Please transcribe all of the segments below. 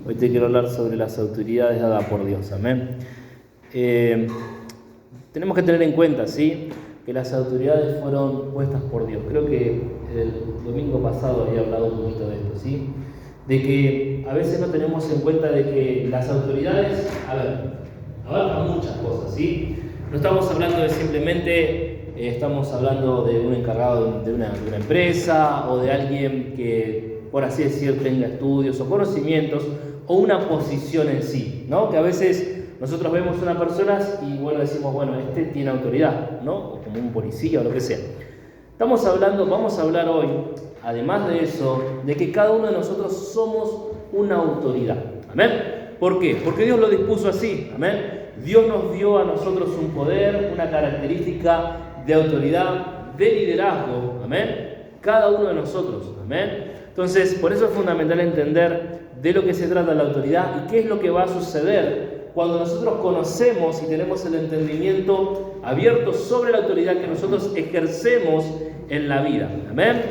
Hoy te quiero hablar sobre las autoridades dadas por Dios, amén. Tenemos que tener en cuenta, ¿sí?, que las autoridades fueron puestas por Dios. Creo que el domingo pasado había hablado un poquito de esto, ¿sí? De que a veces no tenemos en cuenta de que las autoridades, abarcan muchas cosas, ¿sí? No estamos hablando de simplemente, estamos hablando de un encargado de una empresa o de alguien que, por así decir, tenga estudios o conocimientos o una posición en sí, ¿no? Que a veces nosotros vemos una persona y decimos, este tiene autoridad, ¿no? O como un policía o lo que sea. Vamos a hablar hoy, además de eso, de que cada uno de nosotros somos una autoridad. ¿Amén? ¿Por qué? Porque Dios lo dispuso así. ¿Amén? Dios nos dio a nosotros un poder, una característica de autoridad, de liderazgo. ¿Amén? Cada uno de nosotros. ¿Amén? Entonces, por eso es fundamental entender de lo que se trata la autoridad y qué es lo que va a suceder cuando nosotros conocemos y tenemos el entendimiento abierto sobre la autoridad que nosotros ejercemos en la vida. ¿Amén?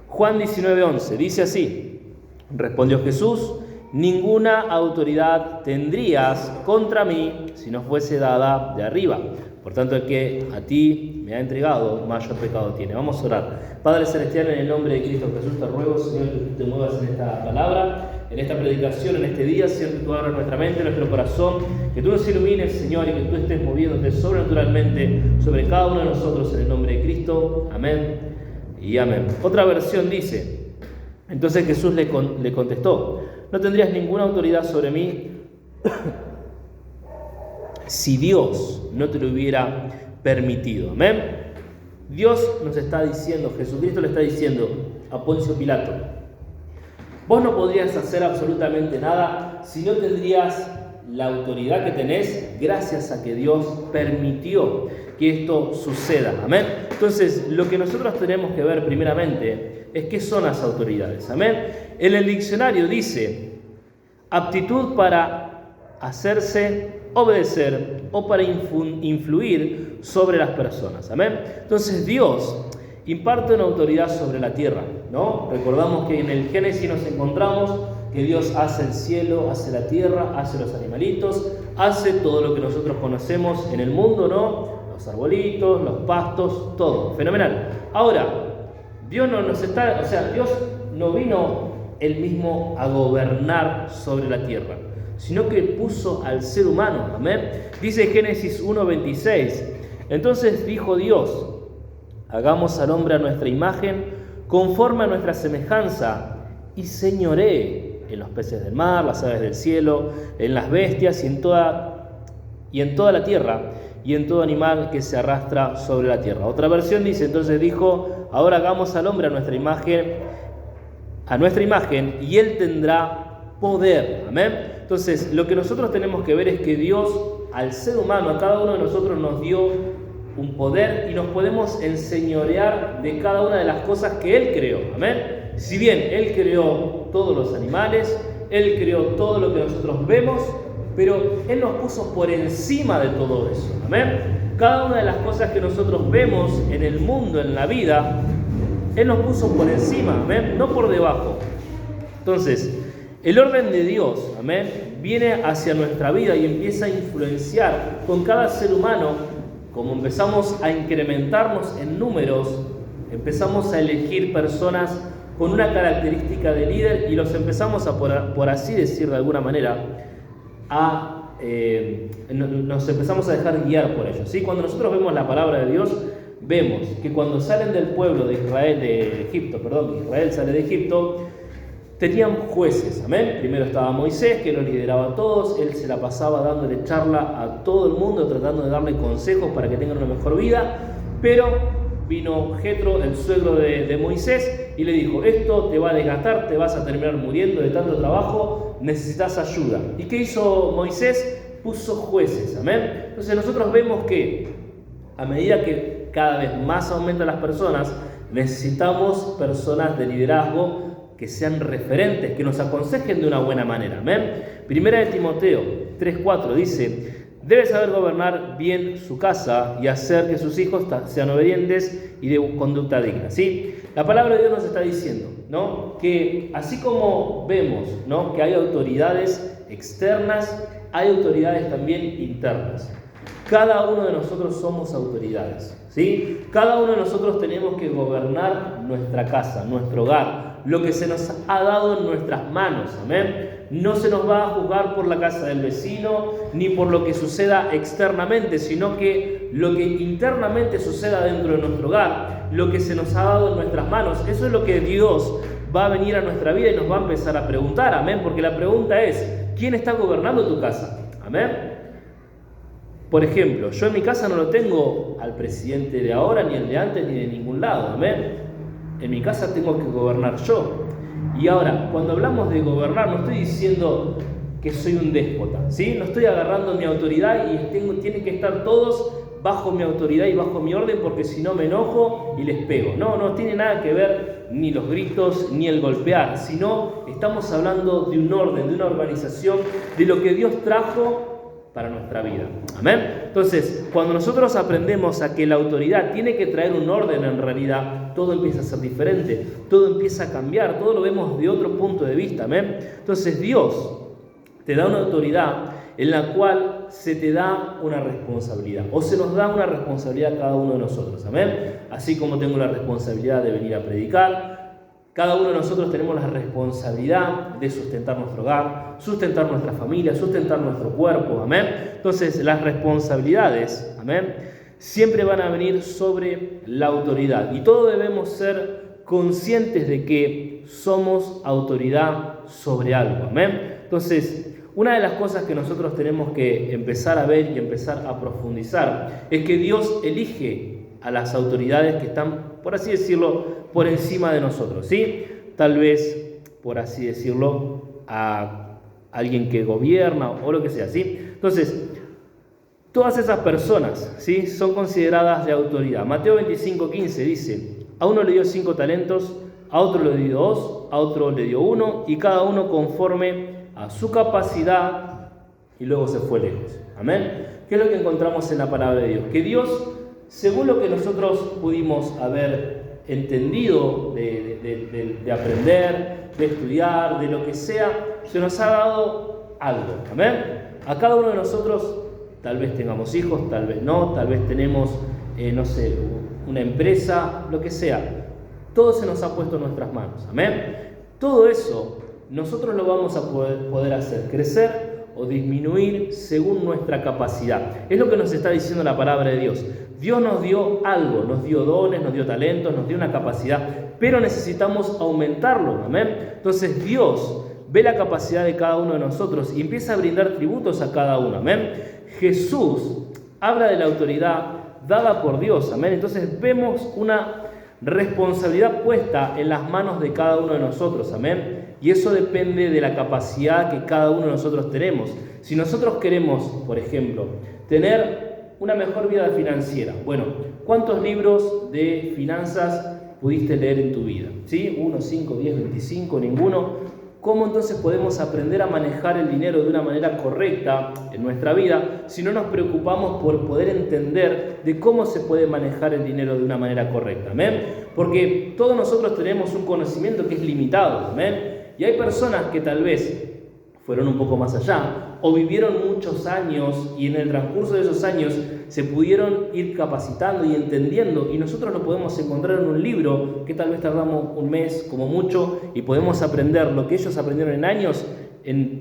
Juan 19:11 dice así: respondió Jesús: ninguna autoridad tendrías contra mí si no fuese dada de arriba. Por tanto, el que a ti me ha entregado, mayor pecado tiene. Vamos a orar. Padre Celestial, en el nombre de Cristo Jesús, te ruego, Señor, que tú te muevas en esta palabra, en esta predicación, en este día. Señor, que tú abras nuestra mente, nuestro corazón, que tú nos ilumines, Señor, y que tú estés moviéndote sobrenaturalmente sobre cada uno de nosotros, en el nombre de Cristo. Amén y amén. Otra versión dice: entonces Jesús le contestó: no tendrías ninguna autoridad sobre mí si Dios no te lo hubiera permitido. Amén. Dios nos está diciendo, Jesucristo le está diciendo a Poncio Pilato: vos no podrías hacer absolutamente nada si no tendrías la autoridad que tenés, gracias a que Dios permitió que esto suceda. Amén. Entonces, lo que nosotros tenemos que ver primeramente es qué son las autoridades. Amén. En el diccionario dice: aptitud para hacerse, obedecer o para influir sobre las personas. Amén. Entonces Dios imparte una autoridad sobre la tierra, ¿no? Recordamos que en el Génesis nos encontramos que Dios hace el cielo, hace la tierra, hace los animalitos, hace todo lo que nosotros conocemos en el mundo, ¿no? Los arbolitos, los pastos, todo. Fenomenal. Ahora, Dios Dios no vino él mismo a gobernar sobre la tierra, sino que puso al ser humano. Amén. Dice Génesis 1:26: entonces dijo Dios: hagamos al hombre a nuestra imagen, conforme a nuestra semejanza, y señoree en los peces del mar, las aves del cielo, en las bestias y en toda la tierra, y en todo animal que se arrastra sobre la tierra. Otra versión dice: entonces dijo: ahora hagamos al hombre a nuestra imagen, y él tendrá poder. Amén. Entonces, lo que nosotros tenemos que ver es que Dios, al ser humano, a cada uno de nosotros nos dio un poder y nos podemos enseñorear de cada una de las cosas que Él creó. Amén. Si bien Él creó todos los animales, Él creó todo lo que nosotros vemos, pero Él nos puso por encima de todo eso. Amén. Cada una de las cosas que nosotros vemos en el mundo, en la vida, Él nos puso por encima. Amén. No por debajo. Entonces, el orden de Dios, amén, viene hacia nuestra vida y empieza a influenciar con cada ser humano. Como empezamos a incrementarnos en números, empezamos a elegir personas con una característica de líder y los empezamos a, por así decir de alguna manera, nos empezamos a dejar guiar por ellos. ¿Sí? Cuando nosotros vemos la palabra de Dios, vemos que cuando salen del pueblo de Israel sale de Egipto, tenían jueces. Amén. Primero estaba Moisés, que los lideraba a todos. Él se la pasaba dándole charla a todo el mundo, tratando de darle consejos para que tengan una mejor vida. Pero vino Jetro, el suegro de Moisés, y le dijo: esto te va a desgastar, te vas a terminar muriendo de tanto trabajo, necesitas ayuda. ¿Y qué hizo Moisés? Puso jueces. Amén. Entonces nosotros vemos que a medida que cada vez más aumentan las personas, necesitamos personas de liderazgo que sean referentes, que nos aconsejen de una buena manera. Amén. Primera de Timoteo 3:4 dice: debe saber gobernar bien su casa y hacer que sus hijos sean obedientes y de conducta digna, ¿sí? La palabra de Dios nos está diciendo, ¿no?, que así como vemos, ¿no?, que hay autoridades externas, hay autoridades también internas. Cada uno de nosotros somos autoridades, ¿sí? Cada uno de nosotros tenemos que gobernar nuestra casa, nuestro hogar, lo que se nos ha dado en nuestras manos, amén. No se nos va a juzgar por la casa del vecino, ni por lo que suceda externamente, sino que lo que internamente suceda dentro de nuestro hogar, lo que se nos ha dado en nuestras manos, eso es lo que Dios va a venir a nuestra vida y nos va a empezar a preguntar, amén, porque la pregunta es, ¿quién está gobernando tu casa? Amén. Por ejemplo, yo en mi casa no lo tengo al presidente de ahora, ni el de antes, ni de ningún lado, amén. En mi casa tengo que gobernar yo. Y ahora, cuando hablamos de gobernar, no estoy diciendo que soy un déspota, ¿sí? No estoy agarrando mi autoridad y tienen que estar todos bajo mi autoridad y bajo mi orden, porque si no me enojo y les pego. No, no tiene nada que ver ni los gritos ni el golpear, sino estamos hablando de un orden, de una organización, de lo que Dios trajo para nuestra vida. Amén. Entonces, cuando nosotros aprendemos a que la autoridad tiene que traer un orden, en realidad todo empieza a ser diferente, todo empieza a cambiar, todo lo vemos de otro punto de vista. Amén. Entonces, Dios te da una autoridad en la cual se te da una responsabilidad, o se nos da una responsabilidad a cada uno de nosotros. Amén. Así como tengo la responsabilidad de venir a predicar, cada uno de nosotros tenemos la responsabilidad de sustentar nuestro hogar, sustentar nuestra familia, sustentar nuestro cuerpo, amén. Entonces, las responsabilidades, amén, siempre van a venir sobre la autoridad. Y todos debemos ser conscientes de que somos autoridad sobre algo, amén. Entonces, una de las cosas que nosotros tenemos que empezar a ver y empezar a profundizar es que Dios elige a las autoridades que están, por así decirlo, por encima de nosotros, ¿sí? Tal vez, por así decirlo, a alguien que gobierna o lo que sea, ¿sí? Entonces, todas esas personas, ¿sí?, son consideradas de autoridad. Mateo 25:15 dice, a uno le dio 5 talentos, a otro le dio 2, a otro le dio 1, y cada uno conforme a su capacidad, y luego se fue lejos. Amén. ¿Qué es lo que encontramos en la palabra de Dios? Que Dios, según lo que nosotros pudimos haber entendido de aprender, de estudiar, de lo que sea, se nos ha dado algo. Amén. A cada uno de nosotros, tal vez tengamos hijos, tal vez no, tal vez tenemos, no sé, una empresa, lo que sea. Todo se nos ha puesto en nuestras manos. Amén. Todo eso nosotros lo vamos a poder hacer crecer o disminuir según nuestra capacidad. Es lo que nos está diciendo la palabra de Dios. Dios nos dio algo, nos dio dones, nos dio talentos, nos dio una capacidad, pero necesitamos aumentarlo. Amén. Entonces Dios ve la capacidad de cada uno de nosotros y empieza a brindar tributos a cada uno. Amén. Jesús habla de la autoridad dada por Dios. Amén. Entonces vemos una responsabilidad puesta en las manos de cada uno de nosotros. Amén. Y eso depende de la capacidad que cada uno de nosotros tenemos. Si nosotros queremos, por ejemplo, tener una mejor vida financiera, bueno, ¿cuántos libros de finanzas pudiste leer en tu vida? ¿Sí? 1, 5, 10, 25, ninguno. ¿Cómo entonces podemos aprender a manejar el dinero de una manera correcta en nuestra vida si no nos preocupamos por poder entender de cómo se puede manejar el dinero de una manera correcta? ¿Amén? Porque todos nosotros tenemos un conocimiento que es limitado. ¿Amén? Y hay personas que tal vez fueron un poco más allá o vivieron muchos años y en el transcurso de esos años se pudieron ir capacitando y entendiendo, y nosotros lo podemos encontrar en un libro que tal vez tardamos un mes como mucho y podemos aprender lo que ellos aprendieron en años,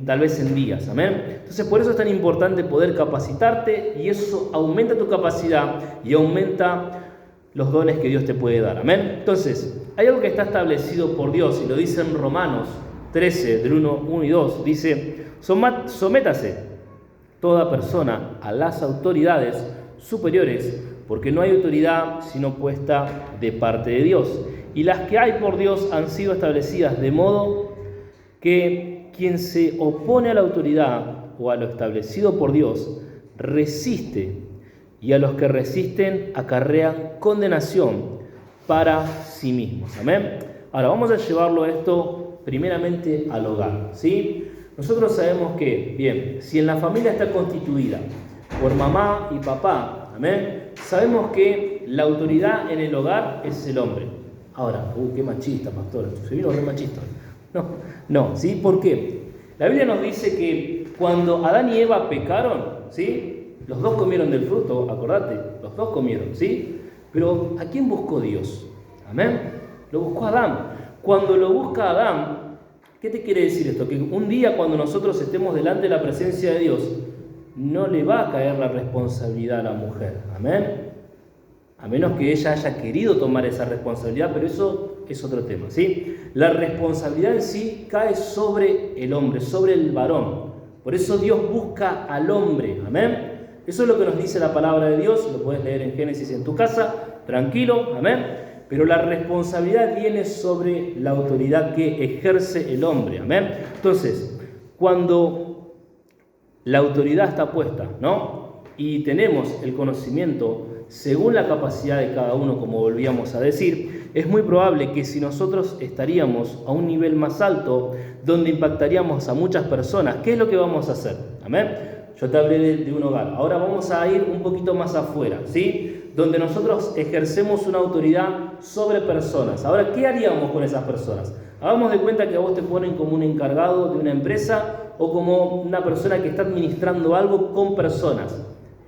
tal vez en días. Amén. Entonces, por eso es tan importante poder capacitarte, y eso aumenta tu capacidad y aumenta los dones que Dios te puede dar. Amén. Entonces, hay algo que está establecido por Dios, y lo dice en Romanos 13, del 1 y 2, dice, sométase toda persona a las autoridades superiores, porque no hay autoridad sino puesta de parte de Dios, y las que hay por Dios han sido establecidas de modo que quien se opone a la autoridad o a lo establecido por Dios resiste, y a los que resisten acarrean condenación para sí mismos. Amén. Ahora vamos a llevarlo esto primeramente al hogar, ¿sí? Nosotros sabemos que, bien, si en la familia está constituida por mamá y papá. Amén. Sabemos que la autoridad en el hogar es el hombre. Ahora, qué machista, pastor, se vino re machista. No, ¿sí? ¿Por qué? La Biblia nos dice que cuando Adán y Eva pecaron, ¿sí? Los dos comieron del fruto, acordate, los dos comieron, ¿sí? Pero ¿a quién buscó Dios? Amén. Lo buscó a Adán. Cuando lo busca Adán, ¿qué te quiere decir esto? Que un día cuando nosotros estemos delante de la presencia de Dios, no le va a caer la responsabilidad a la mujer. Amén. A menos que ella haya querido tomar esa responsabilidad, pero eso es otro tema, ¿sí? La responsabilidad en sí cae sobre el hombre, sobre el varón. Por eso Dios busca al hombre. Amén. Eso es lo que nos dice la palabra de Dios. Lo puedes leer en Génesis en tu casa, tranquilo. Amén. Pero la responsabilidad viene sobre la autoridad que ejerce el hombre. Amén. Entonces, cuando la autoridad está puesta, ¿no? Y tenemos el conocimiento según la capacidad de cada uno, como volvíamos a decir, es muy probable que si nosotros estaríamos a un nivel más alto, donde impactaríamos a muchas personas, ¿qué es lo que vamos a hacer? Amén. Yo te hablé de un hogar. Ahora vamos a ir un poquito más afuera, ¿sí? Donde nosotros ejercemos una autoridad sobre personas. Ahora, ¿qué haríamos con esas personas? Hagamos de cuenta que a vos te ponen como un encargado de una empresa o como una persona que está administrando algo con personas.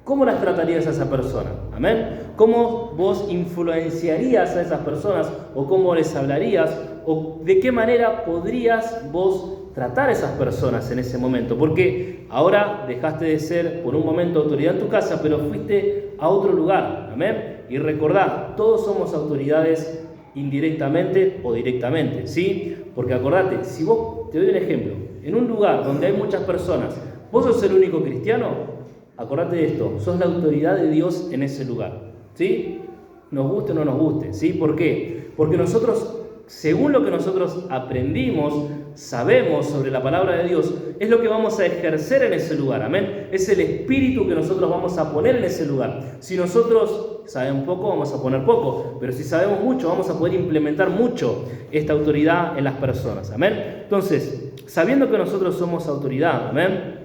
¿Cómo las tratarías a esa persona? Amén. ¿Cómo vos influenciarías a esas personas? ¿O cómo les hablarías? ¿O de qué manera podrías vos tratar a esas personas en ese momento? Porque ahora dejaste de ser por un momento autoridad en tu casa, pero fuiste a otro lugar. Amén. Y recordá, todos somos autoridades indirectamente o directamente, ¿sí? Porque acordate, si vos, te doy un ejemplo, en un lugar donde hay muchas personas, vos sos el único cristiano, acordate de esto, sos la autoridad de Dios en ese lugar, ¿sí? Nos guste o no nos guste, ¿sí? ¿Por qué? Porque nosotros, según lo que nosotros aprendimos, sabemos sobre la palabra de Dios, es lo que vamos a ejercer en ese lugar, amén. Es el espíritu que nosotros vamos a poner en ese lugar. Si nosotros sabemos poco, vamos a poner poco, pero si sabemos mucho, vamos a poder implementar mucho esta autoridad en las personas, amén. Entonces, sabiendo que nosotros somos autoridad, amén,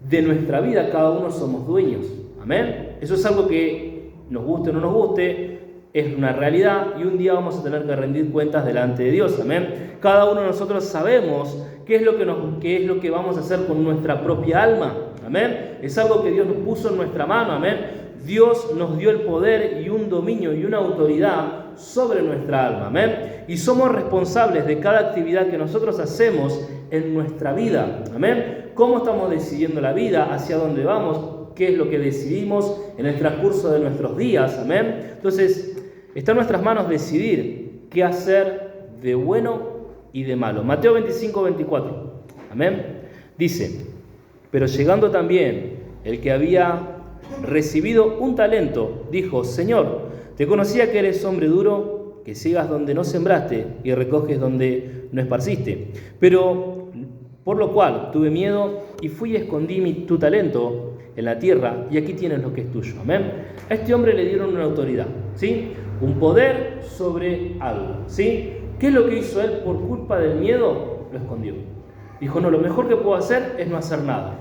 de nuestra vida cada uno somos dueños, amén. Eso es algo que nos guste o no nos guste, es una realidad y un día vamos a tener que rendir cuentas delante de Dios, amén. Cada uno de nosotros sabemos qué es lo que vamos a hacer con nuestra propia alma, amén. Es algo que Dios nos puso en nuestra mano, amén. Dios nos dio el poder y un dominio y una autoridad sobre nuestra alma, amén. Y somos responsables de cada actividad que nosotros hacemos en nuestra vida, amén. ¿Cómo estamos decidiendo la vida? ¿Hacia dónde vamos? ¿Qué es lo que decidimos en el transcurso de nuestros días? Amén. Entonces, está en nuestras manos decidir qué hacer de bueno y de malo. Mateo 25, 24. Amén. Dice, pero llegando también el que había recibido un talento, dijo, Señor, te conocía que eres hombre duro, que ciegas donde no sembraste y recoges donde no esparciste. Pero por lo cual tuve miedo y fui y escondí tu talento en la tierra y aquí tienes lo que es tuyo. Amén. A este hombre le dieron una autoridad, ¿sí? Un poder sobre algo, ¿sí? ¿Qué es lo que hizo él por culpa del miedo? Lo escondió. Dijo, no, lo mejor que puedo hacer es no hacer nada.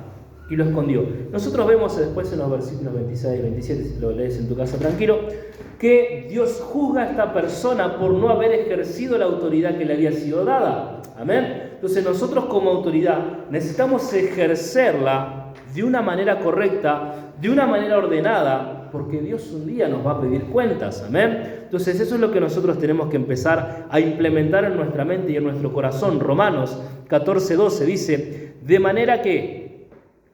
Y lo escondió. Nosotros vemos después en los versículos 26 y 27, si lo lees en tu casa tranquilo, que Dios juzga a esta persona por no haber ejercido la autoridad que le había sido dada. Amén. Entonces nosotros como autoridad necesitamos ejercerla de una manera correcta, de una manera ordenada, porque Dios un día nos va a pedir cuentas. Amén. Entonces eso es lo que nosotros tenemos que empezar a implementar en nuestra mente y en nuestro corazón. Romanos 14:12 dice, de manera que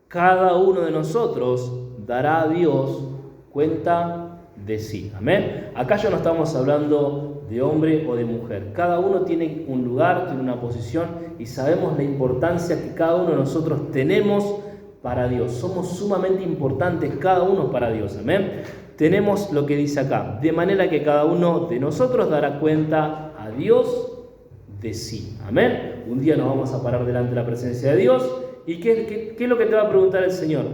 cada uno de nosotros dará a Dios cuenta de sí. Amén. Acá ya no estamos hablando de hombre o de mujer. Cada uno tiene un lugar, tiene una posición y sabemos la importancia que cada uno de nosotros tenemos para Dios. Somos sumamente importantes cada uno para Dios. Amén. Tenemos lo que dice acá. De manera que cada uno de nosotros dará cuenta a Dios de sí. Amén. Un día nos vamos a parar delante de la presencia de Dios. ¿Y qué es lo que te va a preguntar el Señor?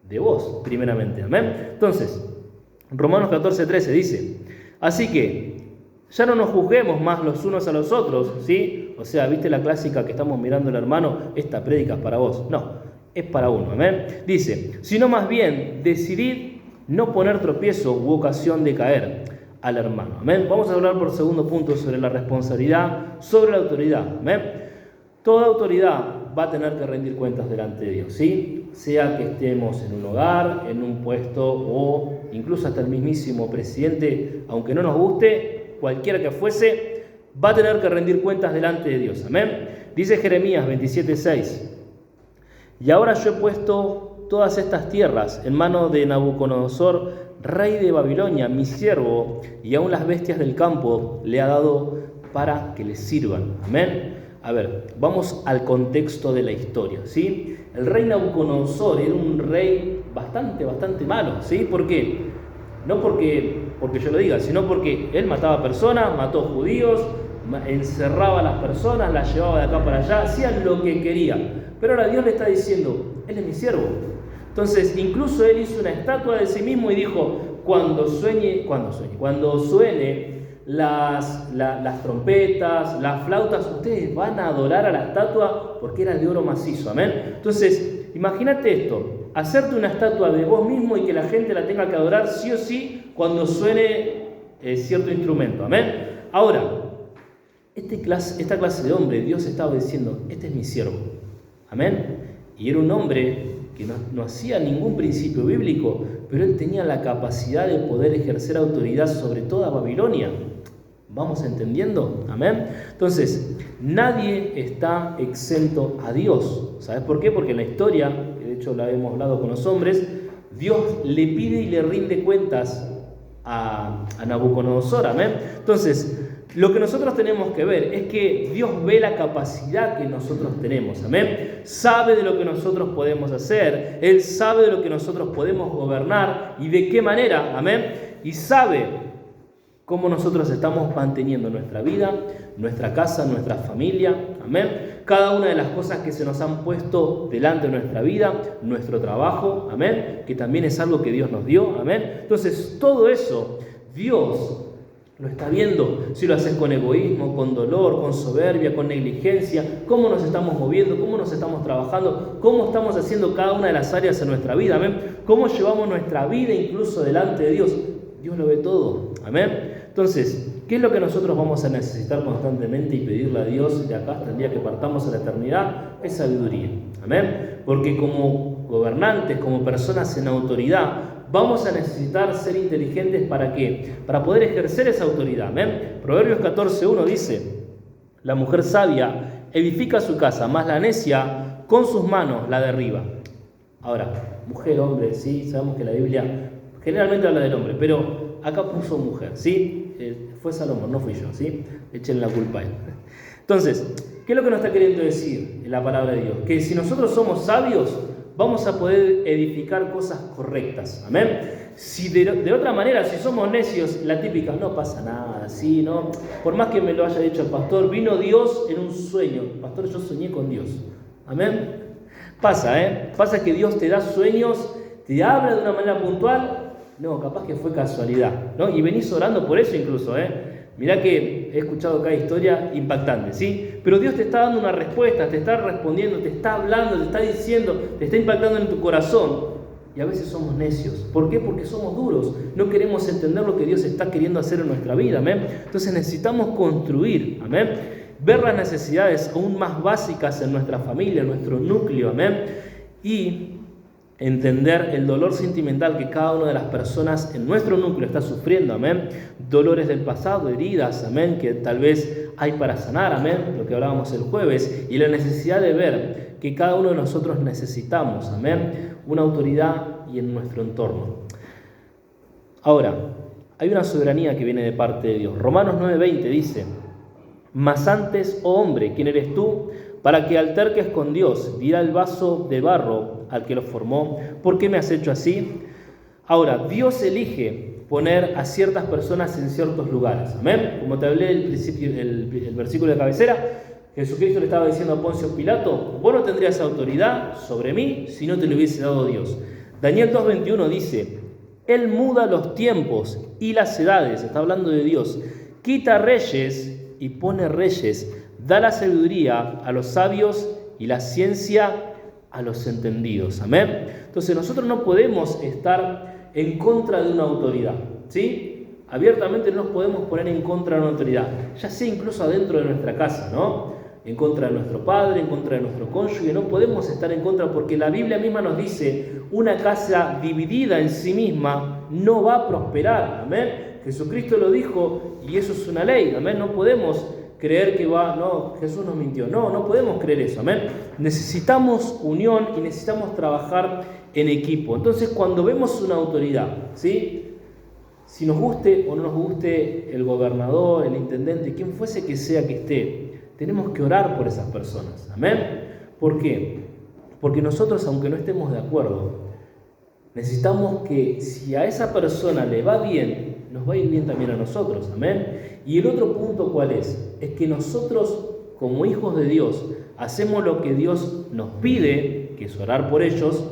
De vos, primeramente. Amén. Entonces, Romanos 14:13 dice, así que ya no nos juzguemos más los unos a los otros, ¿sí? O sea, ¿viste la clásica que estamos mirando el hermano? Esta prédica es para vos. No, es para uno, amén. Dice, sino más bien decidid no poner tropiezo u ocasión de caer al hermano, amén. Vamos a hablar por segundo punto sobre la responsabilidad, sobre la autoridad, amén. Toda autoridad va a tener que rendir cuentas delante de Dios, ¿sí? Sea que estemos en un hogar, en un puesto o incluso hasta el mismísimo presidente, aunque no nos guste, cualquiera que fuese, va a tener que rendir cuentas delante de Dios, amén. Dice Jeremías 27:6, y ahora yo he puesto todas estas tierras en mano de Nabucodonosor, rey de Babilonia, mi siervo, y aún las bestias del campo le ha dado para que le sirvan, amén. A ver, vamos al contexto de la historia, ¿sí? El rey Nabucodonosor era un rey bastante malo, ¿sí? ¿Por qué? No porque yo lo diga, sino porque él mataba personas, mató judíos, encerraba a las personas, las llevaba de acá para allá, hacía lo que quería. Pero ahora Dios le está diciendo, él es mi siervo. Entonces, incluso él hizo una estatua de sí mismo y dijo, cuando suene las trompetas, las flautas, ustedes van a adorar a la estatua porque era de oro macizo, amén. Entonces, imagínate esto, hacerte una estatua de vos mismo y que la gente la tenga que adorar sí o sí cuando suene cierto instrumento, amén. Ahora, esta clase de hombre, Dios estaba diciendo, este es mi siervo, amén. Y era un hombre que no hacía ningún principio bíblico, pero él tenía la capacidad de poder ejercer autoridad sobre toda Babilonia. ¿Vamos entendiendo? Amén. Entonces, nadie está exento a Dios. ¿Sabes por qué? Porque en la historia, que de hecho la hemos hablado con los hombres, Dios le pide y le rinde cuentas a Nabucodonosor. Amén. Entonces, lo que nosotros tenemos que ver es que Dios ve la capacidad que nosotros tenemos, amén. Sabe de lo que nosotros podemos hacer, Él sabe de lo que nosotros podemos gobernar y de qué manera, amén. Y sabe cómo nosotros estamos manteniendo nuestra vida, nuestra casa, nuestra familia, amén. Cada una de las cosas que se nos han puesto delante de nuestra vida, nuestro trabajo, amén, que también es algo que Dios nos dio, amén. Entonces, todo eso, Dios lo está viendo, si lo haces con egoísmo, con dolor, con soberbia, con negligencia, cómo nos estamos moviendo, cómo nos estamos trabajando, cómo estamos haciendo cada una de las áreas en nuestra vida, amén. Cómo llevamos nuestra vida incluso delante de Dios. Dios lo ve todo, amén. Entonces, ¿qué es lo que nosotros vamos a necesitar constantemente y pedirle a Dios de acá hasta el día que partamos a la eternidad? Es sabiduría, amén. Porque como gobernantes, como personas en autoridad, vamos a necesitar ser inteligentes ¿para qué? Para poder ejercer esa autoridad, amén. Proverbios 14:1 dice, la mujer sabia edifica su casa, mas la necia con sus manos la derriba. Ahora, mujer, hombre, sí, sabemos que la Biblia generalmente habla del hombre, pero acá puso mujer, ¿sí? Fue Salomón, no fui yo, ¿sí? Echen la culpa a él. Entonces, ¿qué es lo que nos está queriendo decir en la palabra de Dios? Que si nosotros somos sabios, vamos a poder edificar cosas correctas, amén. Si de otra manera, si somos necios, la típica, no pasa nada, ¿sí? ¿No? Por más que me lo haya dicho el pastor, vino Dios en un sueño. Pastor, yo soñé con Dios, amén. Pasa, Pasa que Dios te da sueños, te habla de una manera puntual. No, capaz que fue casualidad, ¿no? Y venís orando por eso incluso, Mirá que he escuchado cada historia impactante, ¿sí? Pero Dios te está dando una respuesta, te está respondiendo, te está hablando, te está diciendo, te está impactando en tu corazón. Y a veces somos necios. ¿Por qué? Porque somos duros. No queremos entender lo que Dios está queriendo hacer en nuestra vida, amén. Entonces necesitamos construir, amén. Ver las necesidades aún más básicas en nuestra familia, en nuestro núcleo, amén. Y entender el dolor sentimental que cada una de las personas en nuestro núcleo está sufriendo, amén. Dolores del pasado, heridas, amén, que tal vez hay para sanar, amén, lo que hablábamos el jueves, y la necesidad de ver que cada uno de nosotros necesitamos, amén, una autoridad y en nuestro entorno. Ahora, hay una soberanía que viene de parte de Dios. Romanos 9:20 dice, mas antes, oh hombre, ¿quién eres tú para que alterques con Dios? Dirá el vaso de barro al que lo formó, ¿por qué me has hecho así? Ahora, Dios elige poner a ciertas personas en ciertos lugares, amén. Como te hablé el versículo de cabecera, Jesucristo le estaba diciendo a Poncio Pilato, vos no tendrías autoridad sobre mí si no te lo hubiese dado Dios. Daniel 2:21 dice, Él muda los tiempos y las edades, está hablando de Dios, quita reyes y pone reyes, da la sabiduría a los sabios y la ciencia a los entendidos. Amén. Entonces nosotros no podemos estar en contra de una autoridad, ¿sí? Abiertamente no nos podemos poner en contra de una autoridad, ya sea incluso adentro de nuestra casa, ¿no? En contra de nuestro padre, en contra de nuestro cónyuge, no podemos estar en contra porque la Biblia misma nos dice, una casa dividida en sí misma no va a prosperar, amén. Jesucristo lo dijo y eso es una ley, amén. No podemos creer que no, Jesús nos mintió, no podemos creer eso, amén. Necesitamos unión y necesitamos trabajar en equipo. Entonces cuando vemos una autoridad, ¿sí? Si nos guste o no nos guste el gobernador, el intendente, quien fuese que sea que esté, tenemos que orar por esas personas. Amén. ¿Por qué? Porque nosotros, aunque no estemos de acuerdo, necesitamos que si a esa persona le va bien, nos va a ir bien también a nosotros. Amén. Y el otro punto, ¿cuál es? Es que nosotros, como hijos de Dios, hacemos lo que Dios nos pide, que es orar por ellos,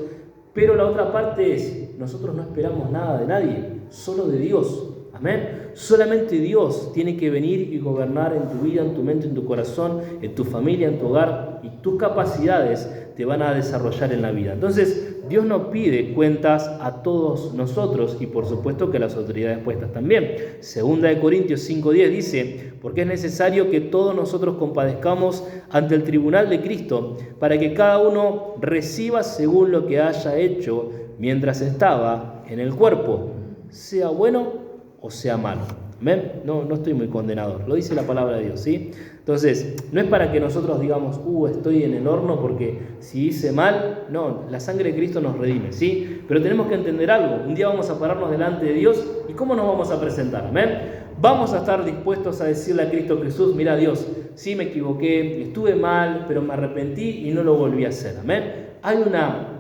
pero la otra parte es, nosotros no esperamos nada de nadie, solo de Dios. Amén. Solamente Dios tiene que venir y gobernar en tu vida, en tu mente, en tu corazón, en tu familia, en tu hogar, y tus capacidades te van a desarrollar en la vida. Entonces, Dios nos pide cuentas a todos nosotros y por supuesto que las autoridades puestas también. 2 Corintios 5:10 dice, porque es necesario que todos nosotros compadezcamos ante el tribunal de Cristo, para que cada uno reciba según lo que haya hecho mientras estaba en el cuerpo, sea bueno o sea malo. ¿Amén? No estoy muy condenador, lo dice la palabra de Dios, ¿sí? Entonces, no es para que nosotros digamos, estoy en el horno porque si hice mal, no, la sangre de Cristo nos redime, ¿sí? Pero tenemos que entender algo, un día vamos a pararnos delante de Dios y ¿cómo nos vamos a presentar? ¿Amén? Vamos a estar dispuestos a decirle a Cristo Jesús, mira Dios, sí me equivoqué, estuve mal, pero me arrepentí y no lo volví a hacer, ¿amén? Hay una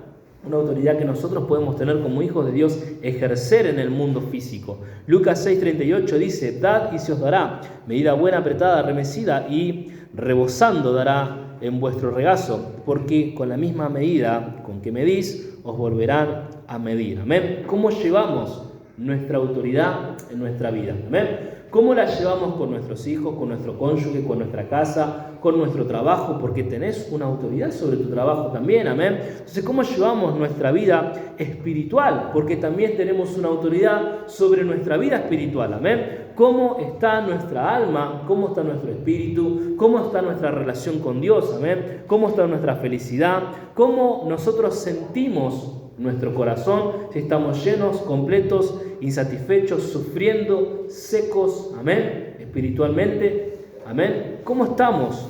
autoridad que nosotros podemos tener como hijos de Dios, ejercer en el mundo físico. Lucas 6:38 dice, dad y se os dará, medida buena, apretada, remecida y rebosando dará en vuestro regazo, porque con la misma medida con que medís, os volverán a medir. Amén. ¿Cómo llevamos nuestra autoridad en nuestra vida? Amén. ¿Cómo la llevamos con nuestros hijos, con nuestro cónyuge, con nuestra casa, con nuestro trabajo? Porque tenés una autoridad sobre tu trabajo también, amén. Entonces, ¿cómo llevamos nuestra vida espiritual? Porque también tenemos una autoridad sobre nuestra vida espiritual, amén. ¿Cómo está nuestra alma? ¿Cómo está nuestro espíritu? ¿Cómo está nuestra relación con Dios, amén? ¿Cómo está nuestra felicidad? ¿Cómo nosotros sentimos nuestro corazón? Si estamos llenos, completos, insatisfechos, sufriendo, secos, amén, espiritualmente, amén. ¿Cómo estamos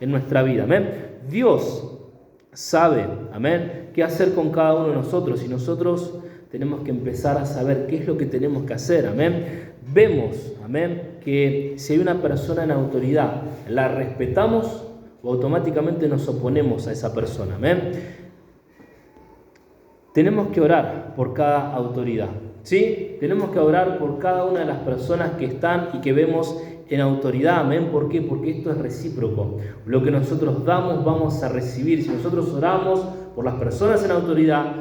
en nuestra vida? Amén. Dios sabe, amén, qué hacer con cada uno de nosotros y nosotros tenemos que empezar a saber qué es lo que tenemos que hacer, amén. Vemos, amén, que si hay una persona en autoridad, la respetamos o automáticamente nos oponemos a esa persona, amén. Tenemos que orar por cada autoridad, ¿sí? Tenemos que orar por cada una de las personas que están y que vemos en autoridad, amén. ¿Por qué? Porque esto es recíproco. Lo que nosotros damos, vamos a recibir. Si nosotros oramos por las personas en autoridad,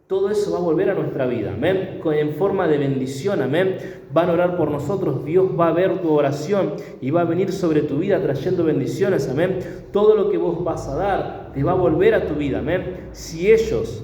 todo eso va a volver a nuestra vida, amén, en forma de bendición, amén. Van a orar por nosotros, Dios va a ver tu oración y va a venir sobre tu vida trayendo bendiciones, amén. Todo lo que vos vas a dar te va a volver a tu vida, amén. Si ellos,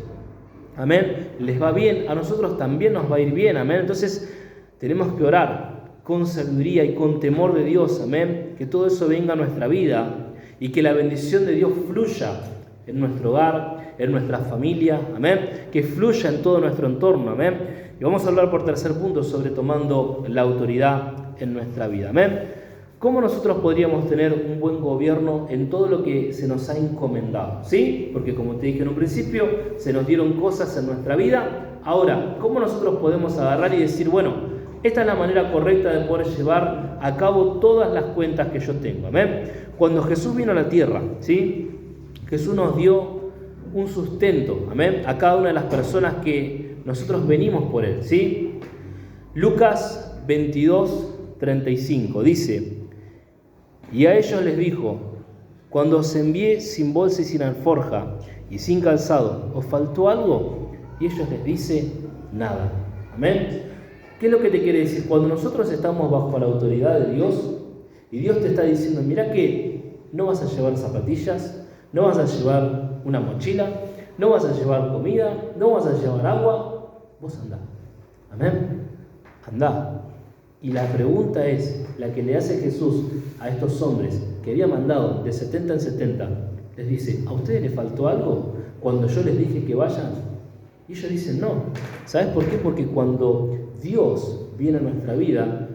amén, les va bien, a nosotros también nos va a ir bien, amén. Entonces tenemos que orar con sabiduría y con temor de Dios, amén, que todo eso venga a nuestra vida y que la bendición de Dios fluya en nuestro hogar, en nuestra familia, amén, que fluya en todo nuestro entorno, amén. Y vamos a hablar por tercer punto sobre tomando la autoridad en nuestra vida, amén. ¿Cómo nosotros podríamos tener un buen gobierno en todo lo que se nos ha encomendado? ¿Sí? Porque como te dije en un principio, se nos dieron cosas en nuestra vida. Ahora, ¿cómo nosotros podemos agarrar y decir, bueno, esta es la manera correcta de poder llevar a cabo todas las cuentas que yo tengo? Amén. Cuando Jesús vino a la tierra, ¿sí? Jesús nos dio un sustento, amén, a cada una de las personas que nosotros venimos por Él, ¿sí? Lucas 22:35 dice, y a ellos les dijo, cuando os envié sin bolsa y sin alforja y sin calzado, ¿os faltó algo? Y ellos les dice, nada, amén. ¿Qué es lo que te quiere decir? Cuando nosotros estamos bajo la autoridad de Dios y Dios te está diciendo, mira que no vas a llevar zapatillas, no vas a llevar una mochila, no vas a llevar comida, no vas a llevar agua, vos andá. Amén. Andá. Y la pregunta es, la que le hace Jesús a estos hombres que había mandado de 70 en 70, les dice, ¿a ustedes les faltó algo cuando yo les dije que vayan? Y ellos dicen, no. ¿Sabes por qué? Porque cuando Dios viene a nuestra vida,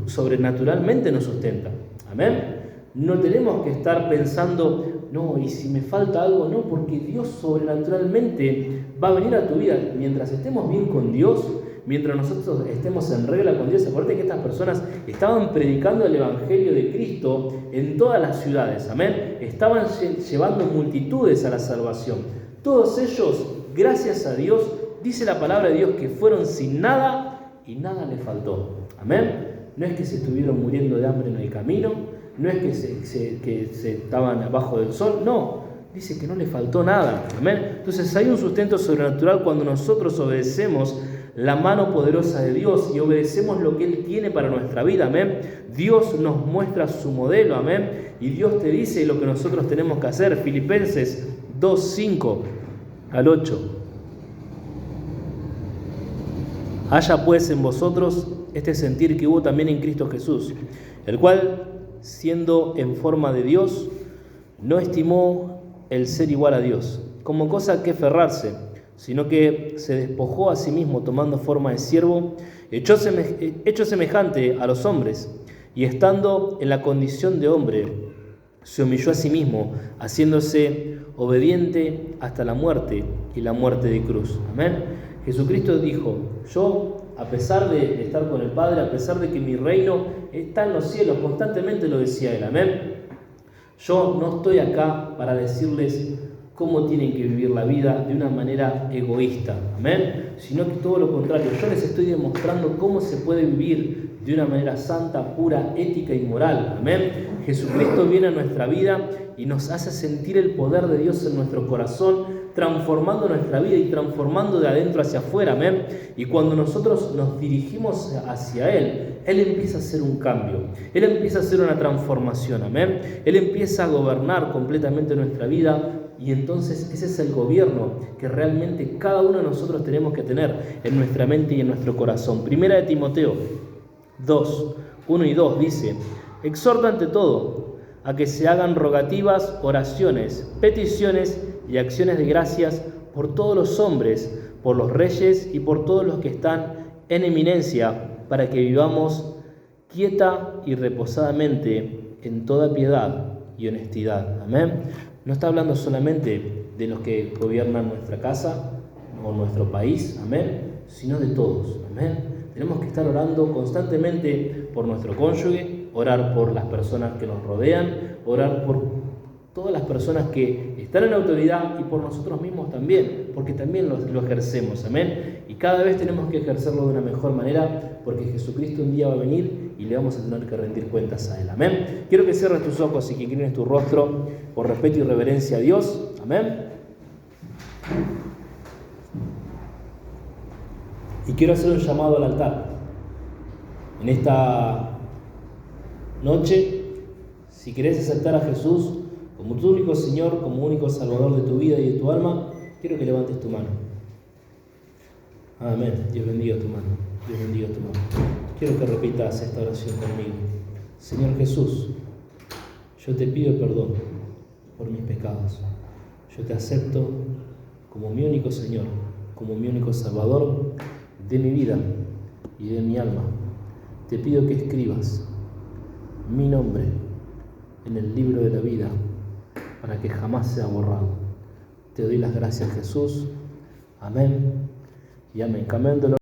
sobrenaturalmente nos sustenta. Amén. No tenemos que estar pensando, no, y si me falta algo, no, porque Dios sobrenaturalmente va a venir a tu vida. Mientras estemos bien con Dios, mientras nosotros estemos en regla con Dios. Acuérdate que estas personas estaban predicando el Evangelio de Cristo en todas las ciudades, amén. Estaban llevando multitudes a la salvación. Todos ellos, gracias a Dios, dice la palabra de Dios que fueron sin nada y nada les faltó, amén. No es que se estuvieron muriendo de hambre en el camino, no es que se estaban abajo del sol, no, dice que no les faltó nada, amén. Entonces hay un sustento sobrenatural cuando nosotros obedecemos la mano poderosa de Dios y obedecemos lo que Él tiene para nuestra vida, amén. Dios nos muestra su modelo, amén, y Dios te dice lo que nosotros tenemos que hacer. Filipenses 2, 5 al 8. Haya pues en vosotros este sentir que hubo también en Cristo Jesús, el cual, siendo en forma de Dios, no estimó el ser igual a Dios como cosa que aferrarse, sino que se despojó a sí mismo tomando forma de siervo, hecho semejante a los hombres, y estando en la condición de hombre, se humilló a sí mismo, haciéndose obediente hasta la muerte y la muerte de cruz. Amén. Jesucristo dijo, yo, a pesar de estar con el Padre, a pesar de que mi reino está en los cielos, constantemente lo decía Él, amén. Yo no estoy acá para decirles cómo tienen que vivir la vida de una manera egoísta, amén, sino que todo lo contrario, yo les estoy demostrando cómo se puede vivir de una manera santa, pura, ética y moral, amén. Jesucristo viene a nuestra vida y nos hace sentir el poder de Dios en nuestro corazón, transformando nuestra vida y transformando de adentro hacia afuera, amén. Y cuando nosotros nos dirigimos hacia Él, Él empieza a hacer un cambio, Él empieza a hacer una transformación, amén. Él empieza a gobernar completamente nuestra vida. Y entonces ese es el gobierno que realmente cada uno de nosotros tenemos que tener en nuestra mente y en nuestro corazón. Primera de Timoteo 2, 1 y 2 dice, exhorta ante todo a que se hagan rogativas, oraciones, peticiones y acciones de gracias por todos los hombres, por los reyes y por todos los que están en eminencia, para que vivamos quieta y reposadamente en toda piedad y honestidad. Amén. No está hablando solamente de los que gobiernan nuestra casa o nuestro país, amén, sino de todos, amén. Tenemos que estar orando constantemente por nuestro cónyuge, orar por las personas que nos rodean, orar por todas las personas que están en autoridad y por nosotros mismos también, porque también lo ejercemos, amén. Y cada vez tenemos que ejercerlo de una mejor manera, porque Jesucristo un día va a venir y le vamos a tener que rendir cuentas a Él, amén. Quiero que cierres tus ojos y que inclines tu rostro por respeto y reverencia a Dios, amén. Y quiero hacer un llamado al altar. En esta noche, si querés aceptar a Jesús como tu único Señor, como único Salvador de tu vida y de tu alma, quiero que levantes tu mano. Amén. Dios bendiga tu mano. Dios bendiga tu mano. Quiero que repitas esta oración conmigo. Señor Jesús, yo te pido perdón por mis pecados. Yo te acepto como mi único Señor, como mi único Salvador de mi vida y de mi alma. Te pido que escribas mi nombre en el libro de la vida para que jamás sea borrado. Te doy las gracias, Jesús. Amén y amén. Amén.